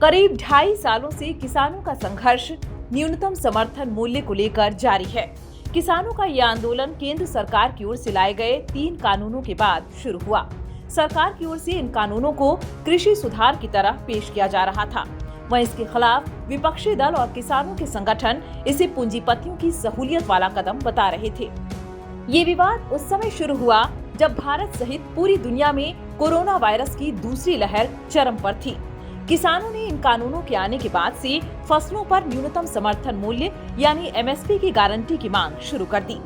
करीब 2.5 सालों से किसानों का संघर्ष न्यूनतम समर्थन मूल्य को लेकर जारी है। किसानों का यह आंदोलन केंद्र सरकार की ओर से लाए गए 3 कानूनों के बाद शुरू हुआ। सरकार की ओर से इन कानूनों को कृषि सुधार की तरह पेश किया जा रहा था। वहीं इसके खिलाफ विपक्षी दल और किसानों के संगठन इसे पूंजीपतियों की सहूलियत वाला कदम बता रहे थे। ये विवाद उस समय शुरू हुआ जब भारत सहित पूरी दुनिया में कोरोना वायरस की दूसरी लहर चरम पर थी। किसानों ने इन कानूनों के आने के बाद से फसलों पर न्यूनतम समर्थन मूल्य यानी एमएसपी की गारंटी की मांग शुरू कर दी।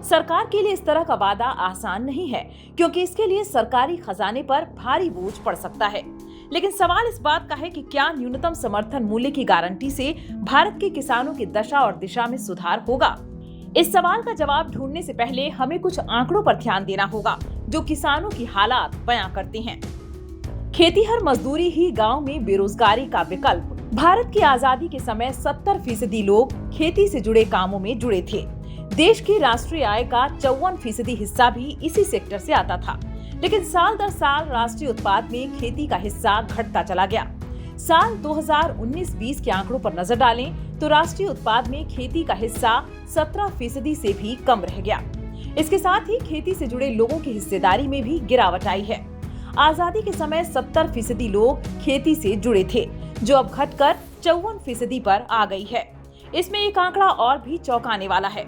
सरकार के लिए इस तरह का वादा आसान नहीं है, क्योंकि इसके लिए सरकारी खजाने पर भारी बोझ पड़ सकता है। लेकिन सवाल इस बात का है कि क्या न्यूनतम समर्थन मूल्य की गारंटी से भारत के किसानों की दशा और दिशा में सुधार होगा? इस सवाल का जवाब ढूंढने से पहले हमें कुछ आंकड़ों पर ध्यान देना होगा, जो किसानों की हालात बयां करते हैं। खेतीहर मजदूरी ही गांव में बेरोजगारी का विकल्प। भारत की आजादी के समय 70% लोग खेती से जुड़े कामों में जुड़े थे। देश की राष्ट्रीय आय का 54% हिस्सा भी इसी सेक्टर से आता था। लेकिन साल दर साल राष्ट्रीय उत्पाद में खेती का हिस्सा घटता चला गया। साल 2019-20 के आंकड़ों पर नजर डालें तो राष्ट्रीय उत्पाद में खेती का हिस्सा 17% से भी कम रह गया। इसके साथ ही खेती से जुड़े लोगों की हिस्सेदारी में भी गिरावट आई है। आजादी के समय 70% लोग खेती से जुड़े थे, जो अब घटकर 54% पर आ गई है। इसमें एक आंकड़ा और भी चौंकाने वाला है।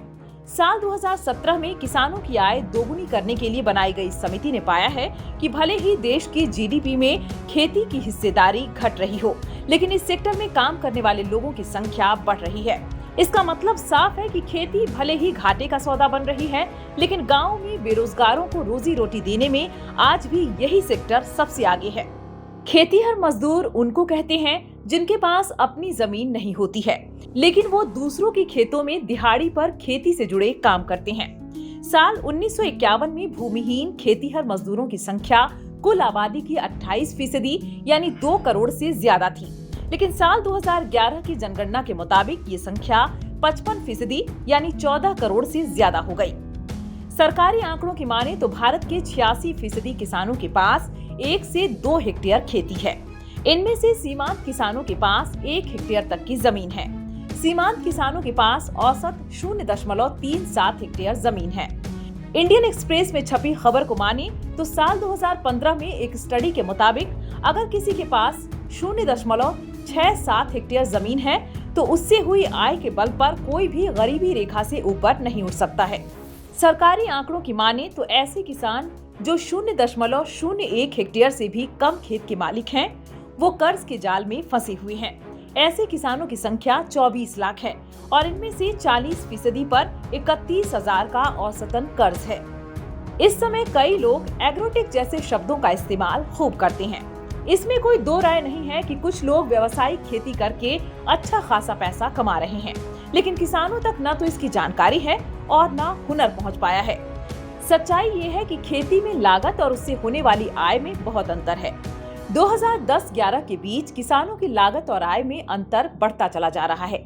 साल 2017 में किसानों की आय दोगुनी करने के लिए बनाई गई समिति ने पाया है कि भले ही देश की जीडीपी में खेती की हिस्सेदारी घट रही हो, लेकिन इस सेक्टर में काम करने वाले लोगों की संख्या बढ़ रही है। इसका मतलब साफ है कि खेती भले ही घाटे का सौदा बन रही है, लेकिन गांव में बेरोजगारों को रोजी रोटी देने में आज भी यही सेक्टर सबसे आगे है। खेतीहर मजदूर उनको कहते हैं जिनके पास अपनी जमीन नहीं होती है, लेकिन वो दूसरों के खेतों में दिहाड़ी पर खेती से जुड़े काम करते हैं। साल 1951 में भूमिहीन खेतीहर मजदूरों की संख्या कुल आबादी की 28% यानी 2 करोड़ से ज्यादा थी। लेकिन साल 2011 की जनगणना के मुताबिक ये संख्या 55% यानी 14 करोड़ से ज्यादा हो गई। सरकारी आंकड़ों की माने तो भारत के 86% किसानों के पास 1 से 2 हेक्टेयर खेती है। इनमें से सीमांत किसानों के पास 1 हेक्टेयर तक की जमीन है। सीमांत किसानों के पास औसत 0.37 हेक्टेयर जमीन है। इंडियन एक्सप्रेस में छपी खबर को माने तो साल 2015 में एक स्टडी के मुताबिक अगर किसी के पास 0.67 हेक्टेयर जमीन है तो उससे हुई आय के बल पर कोई भी गरीबी रेखा से ऊपर नहीं उठ सकता है। सरकारी आंकड़ों की माने तो ऐसे किसान जो 0.01 हेक्टेयर से भी कम खेत के मालिक हैं, वो कर्ज के जाल में फंसे हुए हैं। ऐसे किसानों की संख्या 24 लाख है और इनमें से 40% पर 31,000 का औसतन कर्ज है। इस समय कई लोग एग्रोटेक जैसे शब्दों का इस्तेमाल खूब करते हैं। इसमें कोई दो राय नहीं है कि कुछ लोग व्यावसायिक खेती करके अच्छा खासा पैसा कमा रहे हैं, लेकिन किसानों तक न तो इसकी जानकारी है और न हुनर पहुंच पाया है। सच्चाई ये है कि खेती में लागत और उससे होने वाली आय में बहुत अंतर है। 2010-11 के बीच किसानों की लागत और आय में अंतर बढ़ता चला जा रहा है।